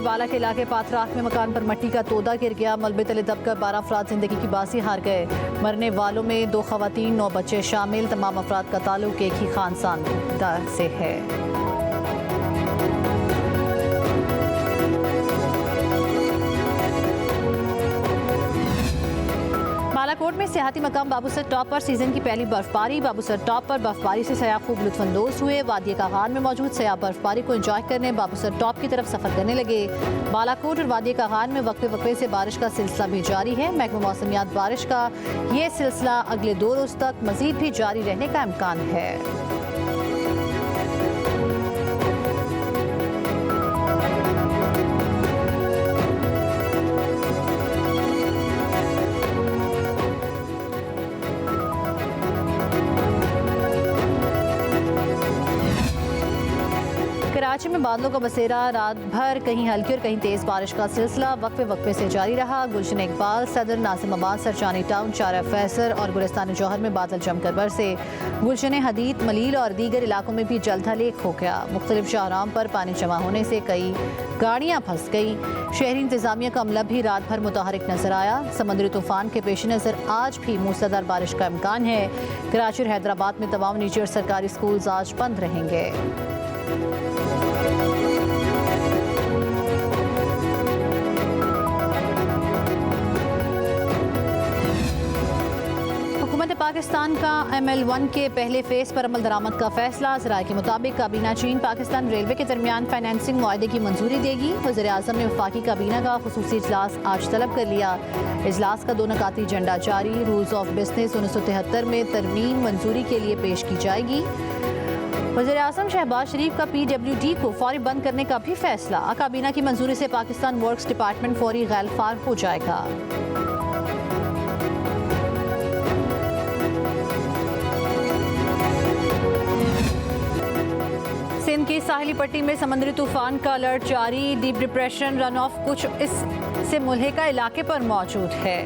बाला के इलाके पाथराख में मकान पर मट्टी का तोदा गिर गया। मलबे तले दबकर 12 अफराद जिंदगी की बाजी हार गए। मरने वालों में 2 खवातीन 9 बच्चे शामिल। तमाम अफराद का ताल्लुक एक ही खानदान से है। बालाकोट में सियाहती मकाम बाबूसर टॉप पर सीजन की पहली बर्फबारी। बाबूसर टॉप पर बर्फबारी से सयाह खूब लुत्फानंदोज हुए। वादी कागान में मौजूद सयाह बर्फबारी को एंजॉय करने बाबूसर टॉप की तरफ सफर करने लगे। बालाकोट और वादी कागान में वक्फे वक्फे से बारिश का सिलसिला भी जारी है। महकमा मौसमियात बारिश का ये सिलसिला अगले 2 रोज तक मजीद भी जारी रहने का इम्कान है। कराची में बादलों का बसेरा। रात भर कहीं हल्की और कहीं तेज बारिश का सिलसिला वक्फे वक्फे से जारी रहा। गुलशन इकबाल, सदर, नासिमाबाद, सरचानी टाउन, शाहरा फैसल और गुलिस्तान जौहर में बादल जमकर बरसे। गुलशन हदीद, मलील और दीगर इलाकों में भी जलथल हो गया। मुख्तलिफ शाहराहों पर पानी जमा होने से कई गाड़ियां फंस गई। शहरी इंतजामिया का अमला भी रात भर मुतहरिक नजर आया। समुद्री तूफान के पेश नज़र आज भी मूसलाधार बारिश का इम्कान है। कराची और हैदराबाद में तमाम निजी और सरकारी स्कूल आज बंद रहेंगे। हुकूमत पाकिस्तान का ML1 के पहले फेज पर अमल दरामद का फैसला। ज़राए के मुताबिक काबीना चीन पाकिस्तान रेलवे के दरमियान फाइनेंसिंग मुआहदे की मंजूरी देगी। वज़ीर आज़म ने वफाकी काबीना का खुसूसी इजलास आज तलब कर लिया। इजलास का 2 नकाती एजेंडा जारी। रूल्स ऑफ बिजनेस 1973 में तरमीम मंजूरी के लिए पेश की जाएगी। वज़ीर आज़म शहबाज शरीफ का PWD को फौरी बंद करने का भी फैसला। काबीना की मंजूरी से पाकिस्तान वर्क्स डिपार्टमेंट फौरी गैरफार हो जाएगा। सिंध की साहिली पट्टी में समंदरी तूफान का अलर्ट जारी। डीप डिप्रेशन रन ऑफ कुछ इससे मुल्हिका इलाके पर मौजूद है।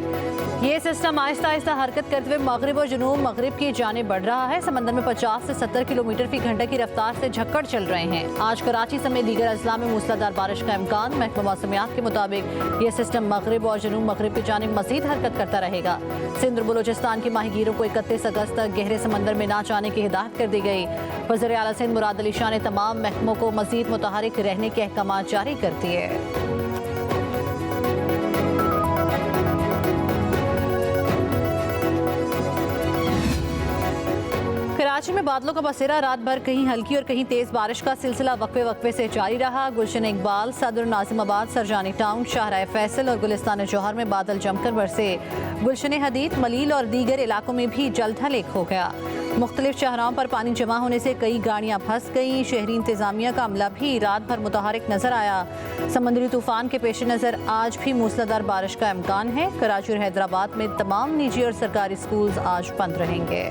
ये सिस्टम आहिस्ता आहिस्ता हरकत करते हुए मगरिब और जुनूब मगरिब की जानिब बढ़ रहा है। समंदर में 50 से 70 किलोमीटर फी घंटे की रफ्तार से झक्कड़ चल रहे हैं। आज कराची समेत दीगर अजला में मूसलाधार बारिश का इम्कान। महकमा मौसमियात के मुताबिक ये सिस्टम मगरिब और जुनूब मगरिब की जानिब मजीद हरकत करता रहेगा। सिंध और बलोचिस्तान के माहीगीरों को 31 अगस्त तक गहरे समंदर में ना जाने की हिदायत कर दी गई। वज़ीर आला सिंध मुराद अली शाह ने तमाम महकमों को मजीद मुतहरिक रहने के अहकाम जारी कर दिए। कराची में बादलों का बसेरा। रात भर कहीं हल्की और कहीं तेज बारिश का सिलसिला वक्फे वक्फे से जारी रहा। गुलशन इकबाल, सदर, नासिमाबाद, सरजानी टाउन, शाहरा फैसल और गुलिस्तान जौहर में बादल जमकर बरसे। गुलशन हदीद, मलील और दीगर इलाकों में भी जलथल हो गया। मुख्तलिफ शहरों पर पानी जमा होने से कई गाड़ियां फंस गईं। शहरी इंतजामिया का अमला भी रात भर मुतहरिक नजर आया। समुद्री तूफान के पेश नज़र आज भी मूसलाधार बारिश का इम्कान है। कराची और हैदराबाद में तमाम निजी और सरकारी स्कूल आज बंद रहेंगे।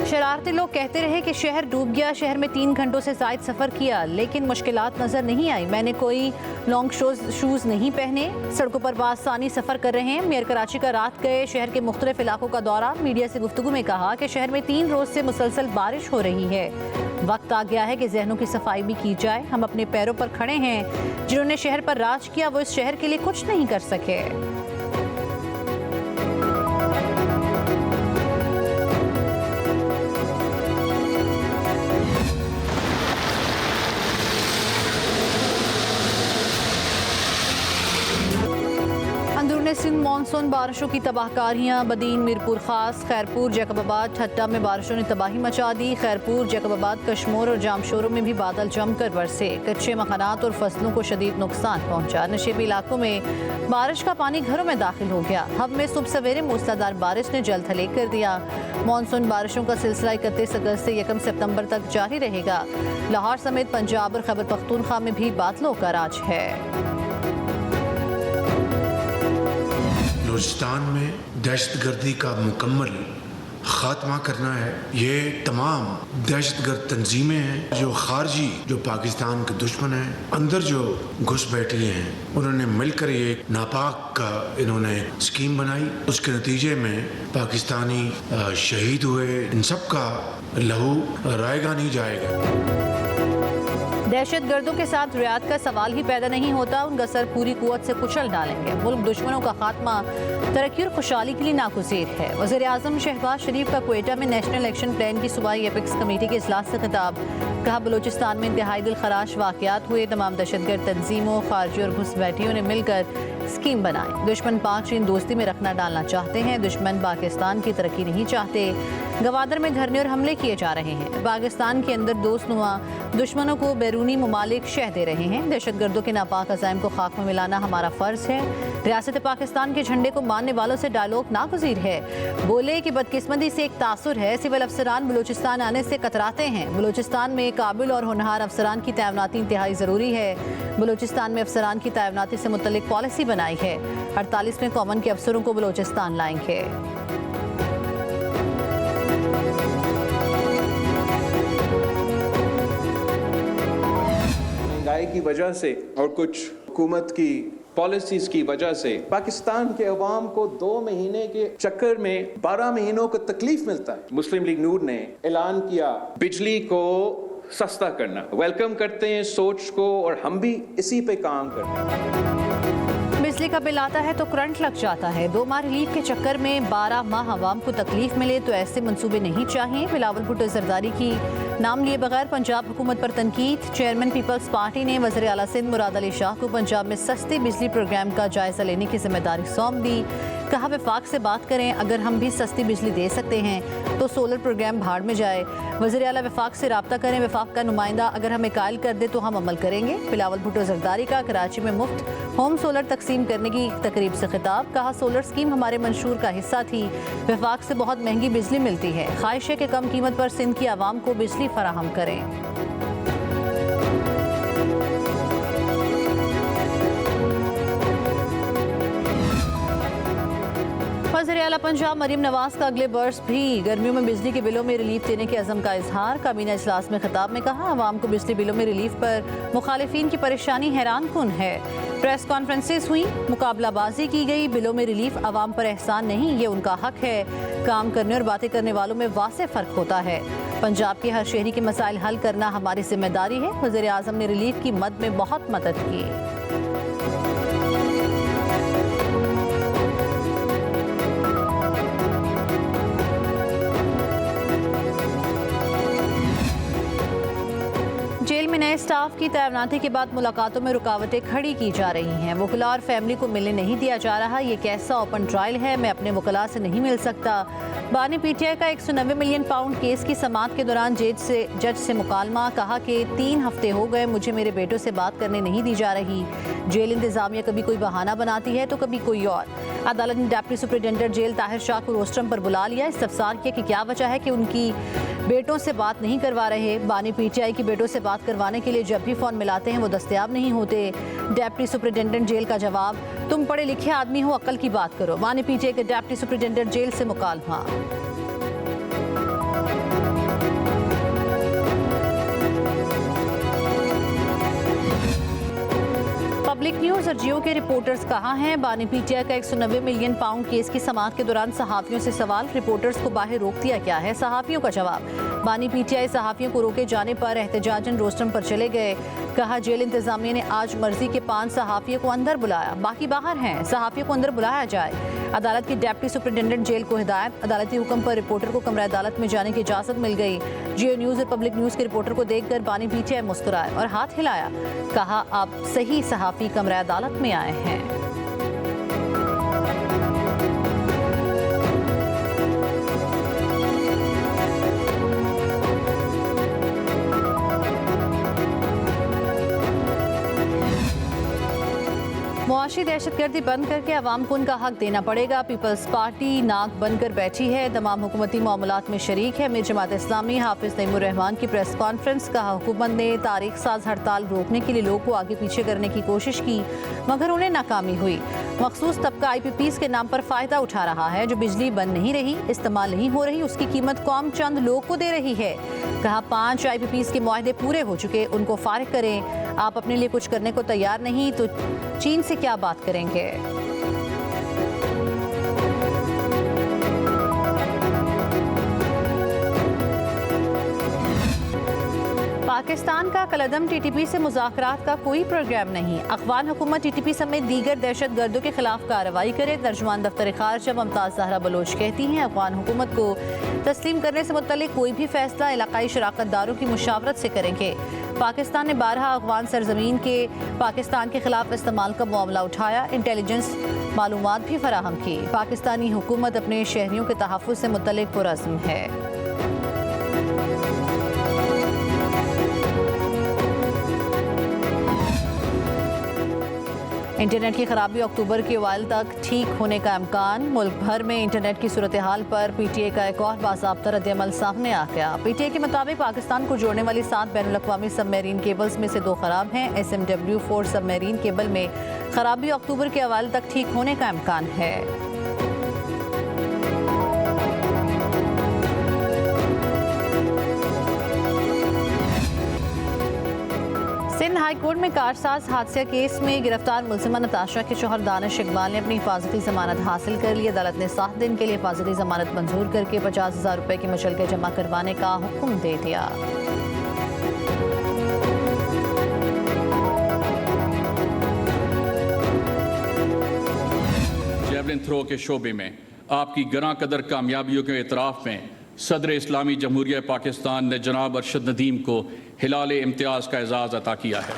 शरारती लोग कहते रहे कि शहर डूब गया। शहर में 3 घंटों से ज़ायद सफ़र किया लेकिन मुश्किलात नज़र नहीं आई। मैंने कोई लॉन्ग शूज़ नहीं पहने। सड़कों पर बासानी सफ़र कर रहे हैं। मेयर कराची का रात गए शहर के मुख्तलिफ इलाकों का दौरा। मीडिया से गुफ्तगू में कहा कि शहर में 3 रोज़ से मुसलसल बारिश हो रही है। वक्त आ गया है कि जहनों की सफाई भी की जाए। हम अपने पैरों पर खड़े हैं। जिन्होंने शहर पर राज किया वो इस शहर के लिए कुछ नहीं कर सके। सिंध मानसून बारिशों की तबाहकारियां। बदीन, मीरपुर खास, खैरपुर, जैकबाबाद, ठट्टा में बारिशों ने तबाही मचा दी। खैरपुर, जैकबाबाद, कश्मोर और जामशोरों में भी बादल जमकर बरसे। कच्चे मकानात और फसलों को शदीद नुकसान पहुंचा। नशेबी इलाकों में बारिश का पानी घरों में दाखिल हो गया। हब में सुबह सवेरे मूसलाधार बारिश ने जलथल कर दिया। मानसून बारिशों का सिलसिला 31 अगस्त से 1 सितंबर तक जारी रहेगा। लाहौर समेत पंजाब और खैबर पख्तूनख्वा में भी बादलों का राज है। बलूचिस्तान में दहशतगर्दी का मुकम्मल खात्मा करना है। ये तमाम दहशतगर्द तंजीमें हैं जो खारजी, जो पाकिस्तान के दुश्मन हैं, अंदर जो घुस बैठी हैं, उन्होंने मिलकर ये नापाक का इन्होंने स्कीम बनाई। उसके नतीजे में पाकिस्तानी शहीद हुए। इन सब का लहू रायगा नहीं जाएगा। दहशतगर्दों के साथ रियाद का सवाल ही पैदा नहीं होता, उनका सर पूरी कुव्वत से कुचल डालेंगे। मुल्क दुश्मनों का खात्मा तरक्की और खुशहाली के लिए नागुज़ीर है। वज़ीर आज़म शहबाज शरीफ का क्वेटा में नेशनल एक्शन प्लान की सूबाई एपिक्स कमेटी के इजलास से खिताब। कहा, बलूचिस्तान में इंतहाई दिलखराश वाक़यात हुए, तमाम दहशतगर्द तंजीमों, खारजी और घुसपैठियों ने मिलकर स्कीम बनाई। दुश्मन पाक चीन दोस्ती में रखना डालना चाहते हैं, दुश्मन पाकिस्तान की तरक्की नहीं चाहते। गवादर में धरने और हमले किए जा रहे हैं। पाकिस्तान के अंदर दोस्तनुमा दुश्मनों को बैरूनी ममालिक शह दे रहे हैं। दहशतगर्दों के नापाक अज़ाइम को खाक में मिलाना हमारा फ़र्ज़ है। रियासत पाकिस्तान के झंडे को मानने वालों से डायलॉग नागुज़ीर है। बोले कि बदकिस्मती से एक तासुर है, सिविल अफसरान बलूचिस्तान आने से कतराते हैं। बलूचिस्तान में काबिल और होनहार अफसरान की तैनाती इंतहाई ज़रूरी है। बलूचिस्तान में अफसरान की तैनाती से मुतल्लिक पॉलिसी बनाई है। 48वें कॉमन के अफसरों को बलूचिस्तान लाएंगे। महंगाई की वजह से और कुछ हुकूमत की पॉलिसीज की वजह से पाकिस्तान के अवाम को 2 महीने के चक्कर में 12 महीनों को तकलीफ मिलता है। मुस्लिम लीग नूर ने ऐलान किया बिजली को सस्ता करना। वेलकम करते हैं सोच को और हम भी इसी पे काम करते हैं। बिजली का बिल आता है तो करंट लग जाता है। 2 माह रिलीफ के चक्कर में 12 माह आवाम को तकलीफ मिले तो ऐसे मंसूबे नहीं चाहिए। बिलावल भुट्टो जरदारी की नाम लिए बगैर पंजाब हुकूमत पर तनकीद। चेयरमैन पीपल्स पार्टी ने वज़ीर आला सिंध मुराद अली शाह को पंजाब में सस्ती बिजली प्रोग्राम का जायजा लेने की जिम्मेदारी सौंप दी। कहा, वफाक से बात करें, अगर हम भी सस्ती बिजली दे सकते हैं तो सोलर प्रोग्राम भाड़ में जाए। वज़ीर आला वफाक से रब्ता करें, वफाक का नुमाइंदा अगर हमें कायल कर दे तो हम अमल करेंगे। बिलावल भुट्टो जरदारी का कराची में मुफ्त होम सोलर तकसीम करने की तकरीब से खिताब। कहा, सोलर स्कीम हमारे मंशूर का हिस्सा थी। वफाक से बहुत महंगी बिजली मिलती है, ख्वाहिश है कि कम कीमत पर सिंध की आवाम को बिजली फराहम करें। वज़ीर आला पंजाब मरीम नवाज का अगले बरस भी गर्मियों में बिजली के बिलों में रिलीफ देने के अज़म का इजहार। काबीना इजलास में खिताब में कहा, आवाम को बिजली बिलों में रिलीफ पर मुखालिफिन की परेशानी हैरान कुन है। प्रेस कॉन्फ्रेंसेस हुई, मुकाबलाबाजी की गई। बिलों में रिलीफ आवाम पर एहसान नहीं, ये उनका हक है। काम करने और बातें करने वालों में वासे फ़र्क होता है। पंजाब के हर शहरी के मसाइल हल करना हमारी जिम्मेदारी है। वज़ीर आज़म ने रिलीफ की मद में बहुत मदद की। जेल में नए स्टाफ की तैनाती के बाद मुलाकातों में रुकावटें खड़ी की जा रही हैं। वकला और फैमिली को मिलने नहीं दिया जा रहा। ये कैसा ओपन ट्रायल है, मैं अपने वकला से नहीं मिल सकता। बानी पीटीआई का 190 मिलियन पाउंड केस की समाअत के दौरान जज से मुकालमा। कहा कि 3 हफ्ते हो गए मुझे मेरे बेटों से बात करने नहीं दी जा रही। जेल इंतजामिया कभी कोई बहाना बनाती है तो कभी कोई और। अदालत ने deputy superintendent jail Tahir Shah को रोस्टरम पर बुला लिया। इस्तफसार किया कि क्या वजह है कि उनकी बेटों से बात नहीं करवा रहे। बानी पीटीआई की बेटों से बात करवाने के लिए जब भी फ़ोन मिलाते हैं वो दस्तयाब नहीं होते। डिप्टी सुपरिटेंडेंट जेल का जवाब, तुम पढ़े लिखे आदमी हो, अक्ल की बात करो। बानी पीटीआई के डिप्टी सुपरिटेंडेंट जेल से मुकालमा। पब्लिक न्यूज़ और जियो के रिपोर्टर्स कहाँ हैं? बानी पीटीआई का 190 मिलियन पाउंड केस की समाअत के दौरान सहाफ़ियों से सवाल, रिपोर्टर्स को बाहर रोक दिया क्या है? सहाफ़ियों का जवाब, बानी पीटीआई सहाफ़ियों को रोके जाने पर एहतजाजन रोस्टरम पर चले गए। कहा, जेल इंतजामिया ने आज मर्जी के 5 सहाफ़ियों को अंदर बुलाया, बाकी बाहर हैं। सहाफ़ियों को अंदर बुलाया जाए। अदालत की डिप्टी सुपरिटेंडेंट जेल को हिदायत। अदालती हुक्म पर रिपोर्टर को कमरा अदालत में जाने की इजाज़त मिल गई। जियो न्यूज़ और पब्लिक न्यूज़ के रिपोर्टर को देखकर बानी पीटीआई मुस्कुराए और हाथ हिलाया। कहा, आप सही सहाफ़ी कमरा अदालत में आए हैं। मुआशी दहशतगर्दी बंद करके अवाम को उनका हक देना पड़ेगा। पीपल्स पार्टी नाक बनकर बैठी है, तमाम हुकूमती मामलात में शरीक है। अमीर जमात इस्लामी हाफिज नईमुर रहमान की प्रेस कॉन्फ्रेंस। कहा, हुकूमत ने तारीख साज हड़ताल रोकने के लिए लोगों को आगे पीछे करने की कोशिश की मगर उन्हें नाकामी हुई। मखसूस तबका IPPs के नाम पर फ़ायदा उठा रहा है। जो बिजली बन नहीं रही, इस्तेमाल नहीं हो रही, उसकी कीमत कौम चंद लोग को दे रही है। कहा 5 IPPs के मुआहदे पूरे हो चुके, उनको फारिग करें। आप अपने लिए कुछ करने को तैयार नहीं तो चीन से क्या बात करेंगे। पाकिस्तान का कलदम TTP से मुज़ाकरात का कोई प्रोग्राम नहीं। अफ़गान हुकूमत TTP समेत दीगर दहशत गर्दों के खिलाफ कार्रवाई करे। तर्जुमान दफ्तर खारजा मुमताज़ ज़हरा बलोच कहती हैं अफ़गान हुकूमत को तस्लीम करने से मुतल्लिक कोई भी फैसला इलाकाई शराकतदारों की मुशावरत से करेंगे। पाकिस्तान ने 12 अफ़गान सरजमीन के पाकिस्तान के खिलाफ इस्तेमाल का मामला उठाया। इंटेलिजेंस मालूमात भी फराहम की। पाकिस्तानी हुकूमत अपने शहरियों के तहफ़्फ़ुज़ से मुतल्लिक पुरअज़्म है। इंटरनेट की खराबी अक्टूबर के अवाइल तक ठीक होने का इम्कान। मुल्क भर में इंटरनेट की सूरत हाल पर PTI का एक और बाज़ाब्ता रद्द-ए-अमल सामने आ गया। PTI के मुताबिक पाकिस्तान को जोड़ने वाली 7 बैनुल-अक़वामी सबमरीन केबल्स में से 2 ख़राब हैं। SMW4 सबमरीन केबल में खराबी अक्टूबर के अवाइल तक ठीक होने का इम्कान है। सिंध हाई कोर्ट में कारसाज हादसा केस में गिरफ्तार मुलजिमा नताशा के शौहर दानिश इकबाल ने अपनी हिफाजती जमानत हासिल कर ली। अदालत ने 7 दिन के लिए हिफाजती जमानत मंजूर करके 50,000 रुपए की मुचलके जमा करवाने का हुक्म दे दिया। जेवलिन थ्रो के शोबे में आपकी गरां कदर कामयाबियों के एतराफ़ में सदर इस्लामी जमहूरिया पाकिस्तान ने जनाब अरशद नदीम को हिलाल इम्तियाज़ का एजाज़ अता किया है।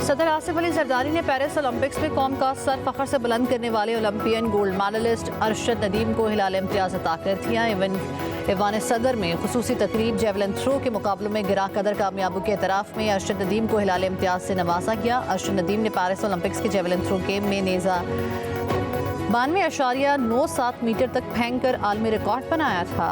सदर आसिफ अली जरदारी ने पेरिस ओलंपिक्स में कौम का सर फख्र से बुलंद करने वाले Olympian gold medalist Arshad Nadeem को हिलाल इम्तियाज़ अता कर दिया। ईवान सदर में खुसूसी तकरीब जेवलिन थ्रो के मुकाबलों में गिरा कदर कामयाबी के एतराफ़ में अरशद नदीम को हिलाल इम्तियाज़ से नवाजा गया। अरशद नदीम ने पेरिस ओलंपिक्स के जेवलिन थ्रो गेम में नेज़ा 92.97 मीटर तक फेंक कर आलमी रिकॉर्ड बनाया था।